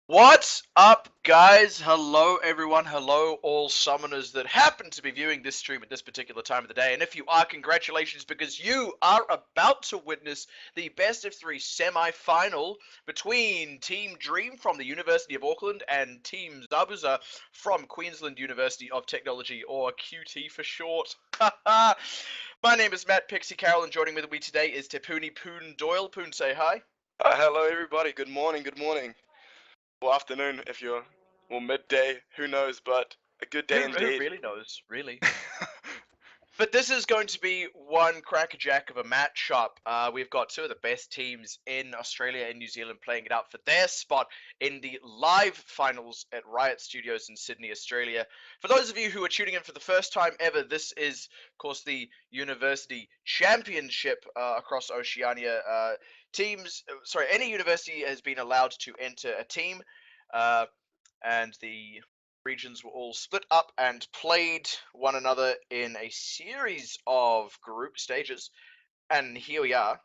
What's up, guys? Hello, everyone. Hello, all summoners that happen to be viewing this stream at this particular time of the day. And if you are, congratulations, because you are about to witness the best of three semi-final between Team Dream from the University of Auckland and Team Zabuza from Queensland University of Technology, or QT for short. My name is Matt Pixie Carroll, and joining with me today is Tepuni Poon Doyle. Poon, say hi. Hello everybody, good morning, or afternoon if you're, or midday, who knows, but a good day Who indeed. really knows, really? But this is going to be one crackerjack of a matchup. We've got two of the best teams in Australia and New Zealand playing it out for their spot in the live finals at Riot Studios in Sydney, Australia. For those of you who are tuning in for the first time ever, this is, of course, the University Championship across Oceania. Any university has been allowed to enter a team, and the regions were all split up and played one another in a series of group stages. And here we are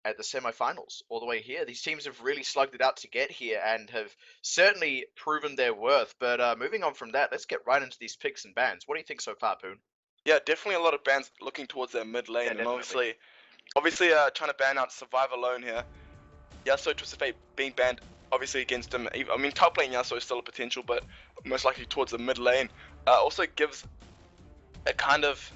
at the semi-finals, all the way here. These teams have really slugged it out to get here and have certainly proven their worth. But moving on from that, let's get right into these picks and bans. What do you think so far, Poon? Yeah, definitely a lot of bands looking towards their mid lane, Yeah, and definitely. obviously trying to ban out Survive Alone here. Yasuo Twisted Fate being banned, obviously against him. I mean, top lane Yasuo is still a potential, but most likely towards the mid lane. Also gives a kind of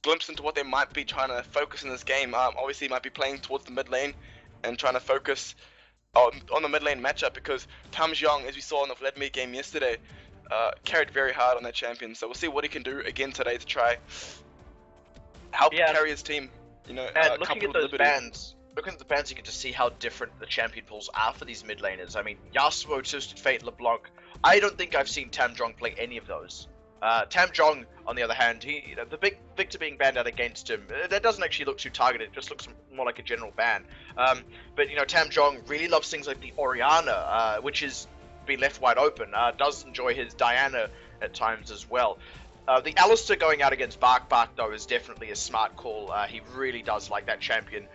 glimpse into what they might be trying to focus in this game. Obviously, might be playing towards the mid lane and trying to focus on the mid lane matchup, because Tam Jiang, as we saw in the Vladimir game yesterday, carried very hard on that champion. So we'll see what he can do again today to try help carry his team. You know, And looking coupled at with those Liberty. bands, looking at the bands, you can just see how different the champion pools are for these mid laners. I mean, Yasuo, Twisted Fate, LeBlanc. I don't think I've seen Tam Jong play any of those. Tam Jong, on the other hand, the big Victor being banned out against him, that doesn't actually look too targeted. It just looks more like a general ban. But Tam Jong really loves things like the Orianna, which is been left wide open. Does enjoy his Diana at times as well. The Alistair going out against Bark though is definitely a smart call. He really does like that champion.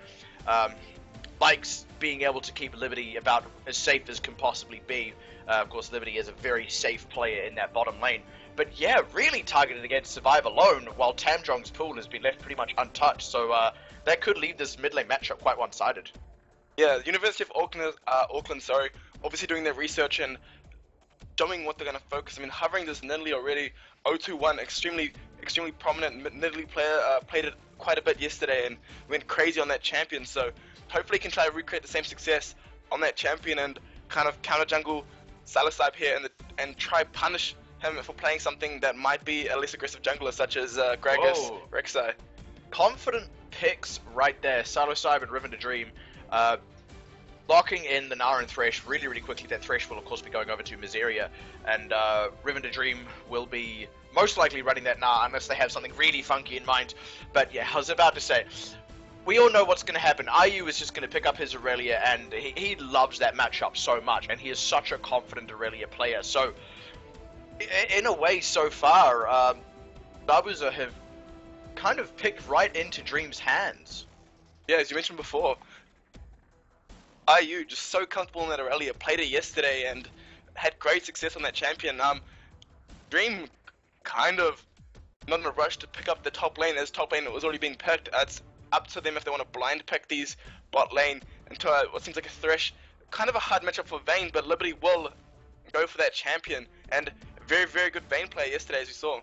Likes being able to keep Liberty about as safe as can possibly be. Of course, Liberty is a very safe player in that bottom lane. But yeah, really targeted against Survive Alone, while Tam Jong's pool has been left pretty much untouched. So that could leave this mid lane matchup quite one-sided. Yeah, University of Auckland, obviously doing their research and knowing what they're going to focus. I mean, hovering this Nidalee already, 021, extremely prominent Nidalee player, played it quite a bit yesterday and went crazy on that champion. So hopefully he can try to recreate the same success on that champion and kind of counter jungle Salicybe here and try punish him for playing something that might be a less aggressive jungler, such as Gragas, Rek'Sai. Confident picks right there. Salicybe and Riven to Dream. Locking in the Nara and Thresh really quickly. That Thresh will of course be going over to Miseria, and Riven to Dream will be most likely running that Nara unless they have something really funky in mind. But yeah, I was about to say, we all know what's going to happen. IU is just going to pick up his Aurelia, and he loves that matchup so much, and he is such a confident Aurelia player. So in a way, so far, Zabuza have kind of picked right into Dream's hands. Yeah, as you mentioned before, IU just so comfortable in that Aurelia, played it yesterday and had great success on that champion. Dream kind of not in a rush to pick up the top lane, as top lane was already being picked. It's up to them if they want to blind pick these bot lane into what seems like a Thresh. Kind of a hard matchup for Vayne, but Liberty will go for that champion, and very good Vayne play yesterday, as we saw.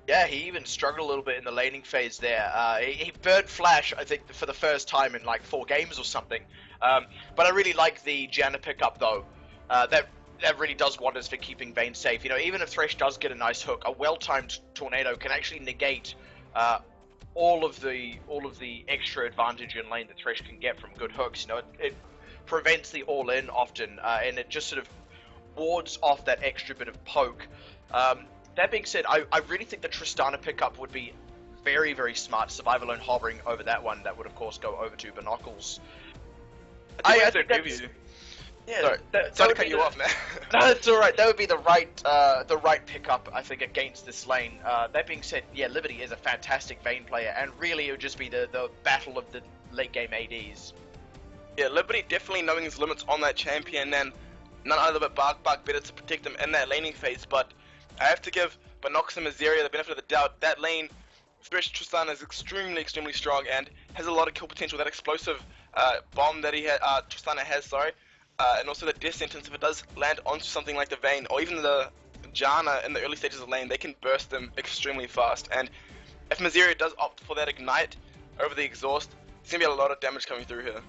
Yeah, he even struggled a little bit in the laning phase there. He burnt Flash, I think, for the first time in like 4 games or something. But I really like the Janna pickup, though. That really does wonders for keeping Vayne safe. Even if Thresh does get a nice hook, a well-timed tornado can actually negate all of the extra advantage in lane that Thresh can get from good hooks. It prevents the all-in often, and it just sort of wards off that extra bit of poke. That being said, I really think the Tristana pickup would be very smart. Survive Alone hovering over that one. That would, of course, go over to Binoculars. I think agree with you. Yeah, sorry to cut you off, man. No, that's alright. That would be the right pickup, I think, against this lane. That being said, yeah, Liberty is a fantastic Vayne player, and really it would just be the battle of the late game ADs. Yeah, Liberty definitely knowing his limits on that champion, and none other but Bark better to protect them in that laning phase. But I have to give Binox and Miseria the benefit of the doubt. That lane, Thresh Tristana is extremely strong and has a lot of kill potential. That explosive bomb that Tristana has, sorry, and also the death sentence, if it does land onto something like the Vayne or even the Janna in the early stages of lane, they can burst them extremely fast. And if Miseria does opt for that ignite over the exhaust, there's gonna be a lot of damage coming through here.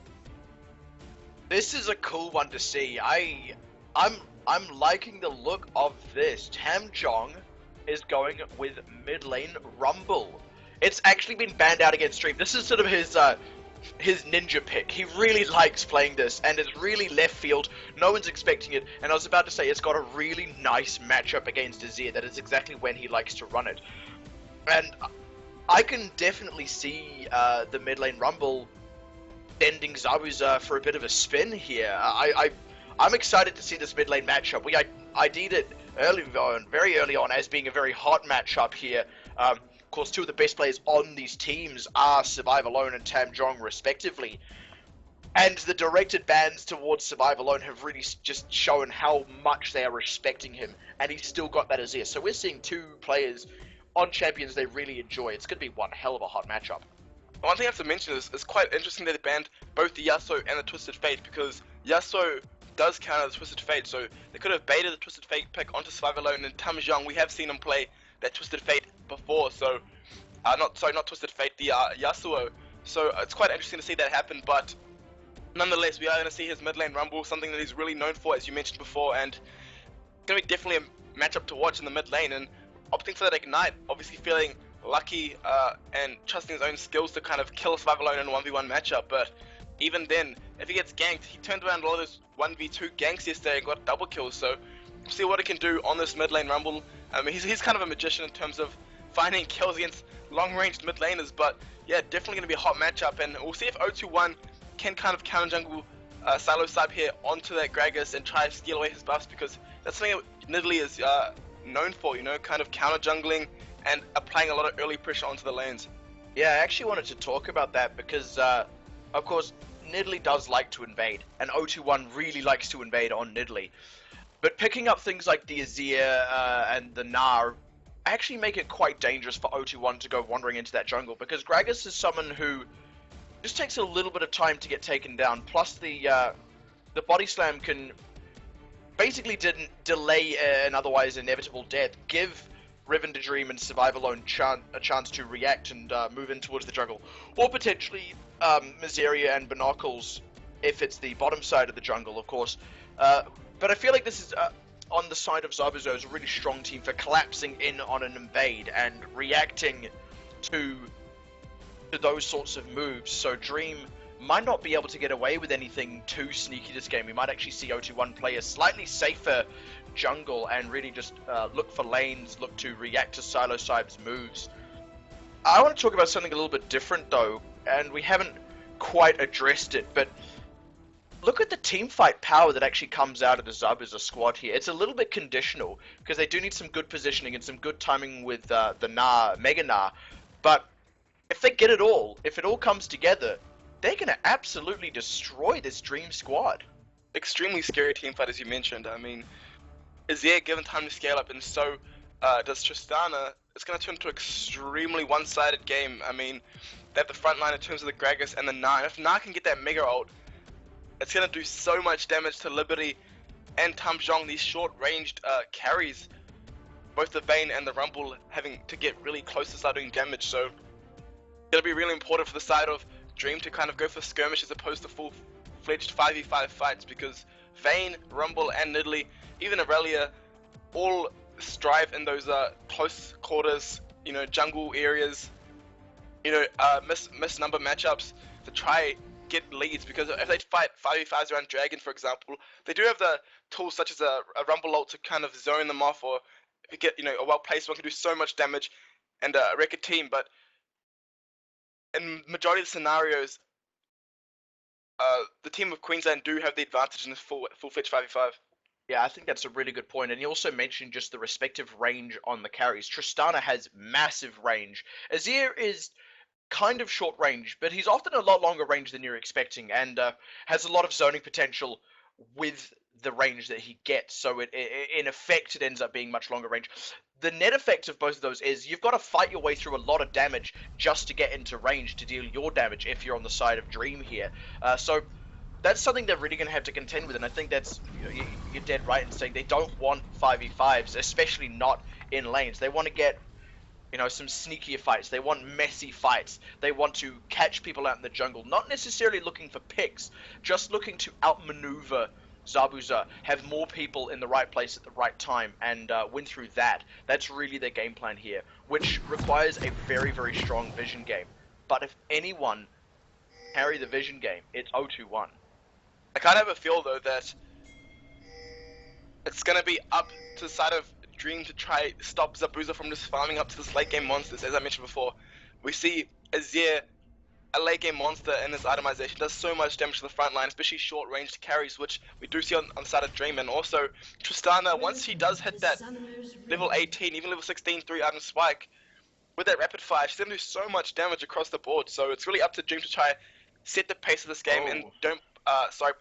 This is a cool one to see. I'm liking the look of this. Tamjong is going with mid lane Rumble. It's actually been banned out against stream. This is sort of his ninja pick. He really likes playing this, and it's really left field. No one's expecting it, and I was about to say it's got a really nice matchup against Azir. That is exactly when he likes to run it. And I can definitely see the mid lane Rumble sending Zabuza for a bit of a spin here. I'm excited to see this mid lane matchup. We ID'd it very early on, as being a very hot matchup here. Of course, two of the best players on these teams are Survive Alone and Tamjong, respectively. And the directed bans towards Survive Alone have really just shown how much they are respecting him, and he's still got that Azir. So we're seeing two players on champions they really enjoy. It's going to be one hell of a hot matchup. One thing I have to mention is it's quite interesting that they banned both the Yasuo and the Twisted Fate, because Yasuo does counter the Twisted Fate, so they could have baited the Twisted Fate pick onto Survive Alone, and Tamjong, we have seen him play that Twisted Fate before, so not Twisted Fate, the Yasuo. So it's quite interesting to see that happen, but nonetheless, we are going to see his mid lane Rumble, something that he's really known for, as you mentioned before, and it's going to be definitely a matchup to watch in the mid lane, and opting for that ignite, obviously feeling lucky and trusting his own skills to kind of kill Survive Alone in a 1v1 matchup. But even then, if he gets ganked, he turned around a lot of those 1v2 ganks yesterday and got double kills, so we'll see what he can do on this mid lane Rumble. He's kind of a magician in terms of finding kills against long-ranged mid laners, but yeah, definitely going to be a hot matchup, and we'll see if 021 can kind of counter jungle Silo Sub here onto that Gragas and try to steal away his buffs, because that's something that Nidalee is known for, you know, kind of counter jungling and applying a lot of early pressure onto the lanes. Yeah, I actually wanted to talk about that because, of course, Nidalee does like to invade, and 021 really likes to invade on Nidalee. But picking up things like the Azir and the Gnar actually make it quite dangerous for 021 to go wandering into that jungle, because Gragas is someone who just takes a little bit of time to get taken down, plus the body slam can basically delay an otherwise inevitable death, give Riven to Dream and Survive Alone a chance to react and move in towards the jungle, or potentially Miseria and Binoculars if it's the bottom side of the jungle, of course. But I feel like this is on the side of Zabuza is a really strong team for collapsing in on an invade and reacting to those sorts of moves. So Dream might not be able to get away with anything too sneaky this game. We might actually see 021 play a slightly safer jungle and really just look for lanes, look to react to Silo Sib's moves. I want to talk about something a little bit different though, and we haven't quite addressed it, but look at the team fight power that actually comes out of the Zabuza squad here. It's a little bit conditional, because they do need some good positioning and some good timing with the Gnar, Mega Gnar, but if they get it all, if it all comes together, they're going to absolutely destroy this Dream squad. Extremely scary team fight, as you mentioned. I mean, Azir given time to scale up, and so does Tristana. It's going to turn into an extremely one-sided game. I mean, they have the front line in terms of the Gragas and the Gnar. And if Gnar can get that Mega ult, it's going to do so much damage to Liberty and Tamjong, these short-ranged carries. Both the Vayne and the Rumble having to get really close to start doing damage, so it'll be really important for the side of Dream to kind of go for skirmish as opposed to full-fledged 5v5 fights, because Vayne, Rumble, and Nidalee, even Aurelia, all strive in those close quarters, you know, jungle areas, you know, miss number matchups to try get leads, because if they fight 5v5s around Dragon, for example, they do have the tools such as a Rumble ult to kind of zone them off, or if you get, you know, a well-placed one can do so much damage and wreck a team. But in majority of the scenarios, the team of Queensland do have the advantage in this full-fledged 5v5. Yeah, I think that's a really good point. And you also mentioned just the respective range on the carries. Tristana has massive range. Azir is kind of short range, but he's often a lot longer range than you're expecting, and has a lot of zoning potential with the range that he gets. So in effect, it ends up being much longer range. The net effect of both of those is you've got to fight your way through a lot of damage just to get into range to deal your damage if you're on the side of Dream here. So that's something they're really going to have to contend with, and I think that's, you're dead right in saying they don't want 5v5s, especially not in lanes. They want to get, some sneakier fights. They want messy fights. They want to catch people out in the jungle, not necessarily looking for picks, just looking to outmaneuver Zabuza, have more people in the right place at the right time, and win through that. That's really their game plan here, which requires a very, very strong vision game. But if anyone carry the vision game, it's 021. I kind of have a feel though that it's gonna be up to the side of Dream to try stop Zabuza from just farming up to this late game monsters. As I mentioned before, we see Azir, a late game monster in this itemization, does so much damage to the front line, especially short range carries, which we do see on the side of Dream. And also Tristana, once he does hit that level 18, even level 16 3 item spike, with that rapid fire, she's gonna do so much damage across the board. So it's really up to Dream to try set the pace of this game and don't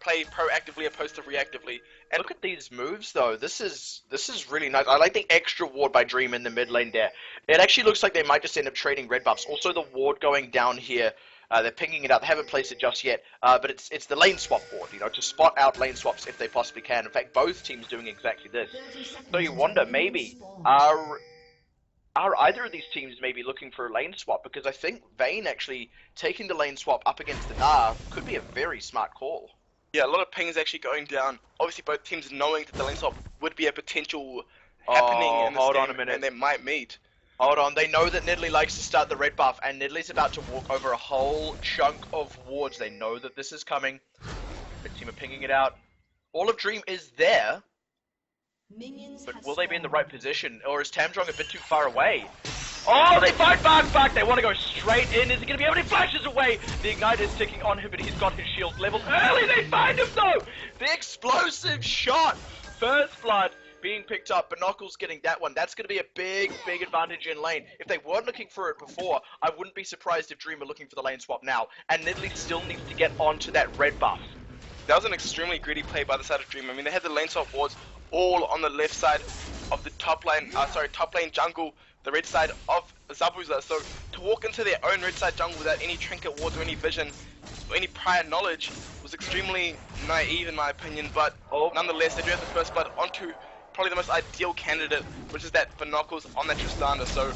play proactively opposed to reactively. And look at these moves though. This is really nice. I like the extra ward by Dream in the mid lane there. It actually looks like they might just end up trading red buffs. Also the ward going down here. They're pinging it out. They haven't placed it just yet, but it's the lane swap ward, to spot out lane swaps if they possibly can. In fact, both teams doing exactly this. So you wonder, maybe are either of these teams maybe looking for a lane swap? Because I think Vayne actually taking the lane swap up against the Gnar could be a very smart call. Yeah, a lot of pings actually going down. Obviously, both teams knowing that the lane swap would be a potential happening in this hold game, on a minute. and they might meet. Hold on, they know that Nidalee likes to start the red buff, and Nidalee's about to walk over a whole chunk of wards. They know that this is coming. The team are pinging it out. All of Dream is there, but will they be in the right position, or is Tamdrong a bit too far away? Oh, they fight back! They want to go straight in. Is he going to be able to flashes away? The Ignite is ticking on him, but he's got his shield leveled early. They find him, though! The explosive shot! First blood being picked up. Binocle's getting that one. That's going to be a big advantage in lane. If they weren't looking for it before, I wouldn't be surprised if Dream are looking for the lane swap now. And Nidalee still needs to get onto that red buff. That was an extremely greedy play by the side of Dream. I mean, they had the lane swap wards all on the left side of the top lane jungle, the red side of Zabuza. So to walk into their own red side jungle without any trinket wards or any vision or any prior knowledge was extremely naive in my opinion. But nonetheless, they do have the first blood onto probably the most ideal candidate, which is that Binocles on that Tristana. So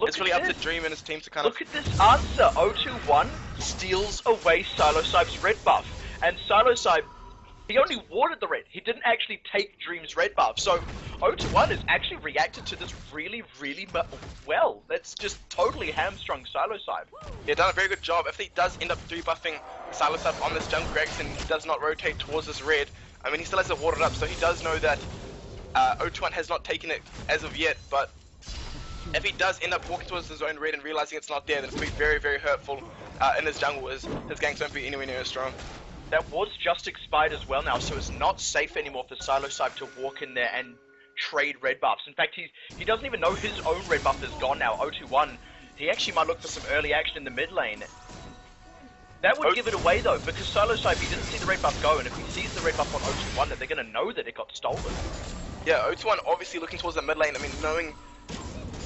it's really up to Dream and his team to kind of... Look at this answer. 021 steals away Silocybe's red buff. And Silocybe, he only warded the red. He didn't actually take Dream's red buff. So 021 has actually reacted to this really well. That's just totally hamstrung Silocybe. Yeah, done a very good job. If he does end up 3-buffing Silocybe on this jungle Grex and he does not rotate towards this red, I mean, he still has it warded up, so he does know that 021 has not taken it as of yet, but if he does end up walking towards his own red and realizing it's not there, then it's be very hurtful in his jungle, as his ganks won't be anywhere near as strong. That ward's just expired as well now, so it's not safe anymore for Silocybe to walk in there and trade red buffs. In fact, he doesn't even know his own red buff is gone now, 021. He actually might look for some early action in the mid lane. That would give it away though, because Silocybe, he didn't see the red buff go, and if he sees the red buff on 021, then they're going to know that it got stolen. Yeah, 021 obviously looking towards the mid lane, I mean, knowing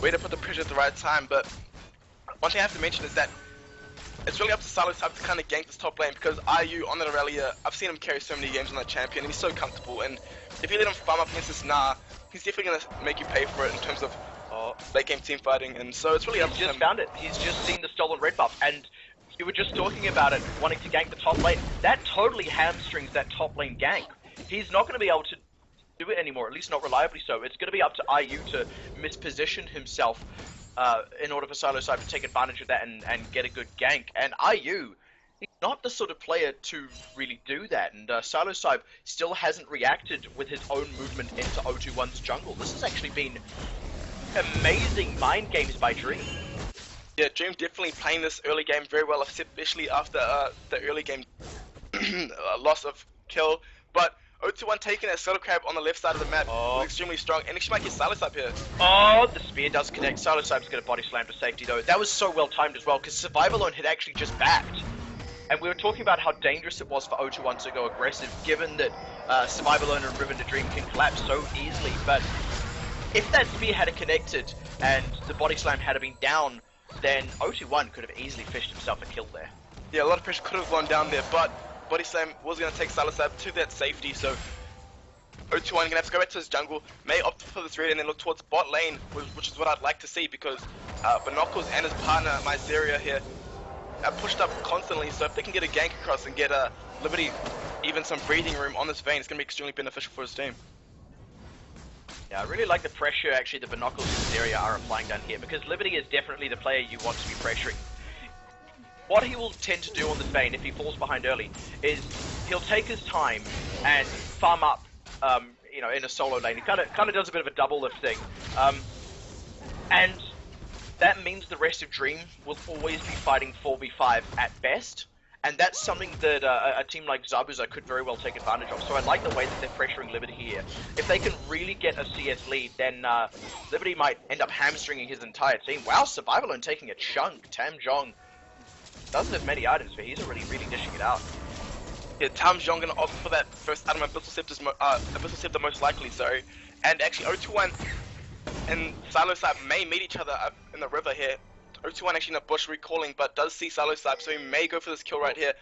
where to put the pressure at the right time, but one thing I have to mention is that it's really up to Silocybe to kind of gank this top lane, because IU on the Aurelia, I've seen him carry so many games on that champion, and he's so comfortable, and if you let him farm up against this Gnar, he's definitely going to make you pay for it in terms of late game team fighting, and so it's really up to him. He's just found it. He's just seen the stolen red buff, and you were just talking about it, wanting to gank the top lane. That totally hamstrings that top lane gank. He's not going to be able to do it anymore, at least not reliably so. It's going to be up to IU to misposition himself in order for Silocybe to take advantage of that and get a good gank. And IU, he's not the sort of player to really do that. And Silocybe still hasn't reacted with his own movement into 021's jungle. This has actually been amazing mind games by Dream. Yeah, Dream definitely playing this early game very well, especially after the early game loss of kill. But 021 taking that Scuttle Crab on the left side of the map was extremely strong, and he might get Silocybe here. Oh, the spear does connect. Silocybe's going to body slam to safety though. That was so well timed as well, because Survivalone had actually just backed. And we were talking about how dangerous it was for 021 to go aggressive, given that Survival Owner and Riven to Dream can collapse so easily, but if that spear had connected and the body slam had been down, then O21 could have easily fished himself a kill there. Yeah, a lot of pressure could have gone down there, but body slam was going to take Salosab to that safety, so O21 going to have to go back to his jungle, may opt for this raid and then look towards bot lane, which is what I'd like to see, because Binoculars and his partner, Myzeria here, are pushed up constantly, so if they can get a gank across and get Liberty even some breathing room on this Vayne, it's going to be extremely beneficial for his team. Yeah, I really like the pressure actually the Binoculars and Myzeria are applying down here, because Liberty is definitely the player you want to be pressuring. What he will tend to do on this Vayne, if he falls behind early, is he'll take his time and farm up, you know, in a solo lane. He kind of does a bit of a double lift thing, and that means the rest of Dream will always be fighting 4v5 at best, and that's something that a team like Zabuza could very well take advantage of. So I like the way that they're pressuring Liberty here. If they can really get a CS lead, then Liberty might end up hamstringing his entire team. Wow, Survival and taking a chunk. Tam Jong doesn't have many items, but he's already really dishing it out. Yeah, Tam Jong gonna opt for that first item, Abyssal Scepter most likely, sorry. And actually O21 and Salosab may meet each other up in the river here. O21 actually in a bush recalling, but does see Salosab, so he may go for this kill right here.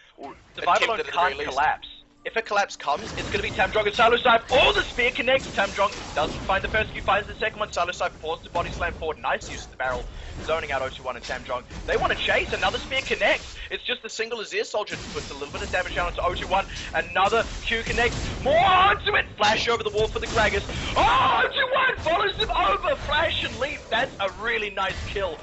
Survival can't collapse. If a collapse comes, it's going to be Tam Jong and Salosab. Oh, the spear connects. Tam Jong doesn't find the first, he finds the second one. Salosab forced to body slam forward. Nice use of the barrel, zoning out O21 and Tam Jong. They want to chase. Another spear connects. It's just the single Azir Soldier puts a little bit of damage down onto O21. Another Q connects. More onto it. Flash over the wall for the Gragas. Oh, O21 follows him over. Flash and leap. That's a really nice kill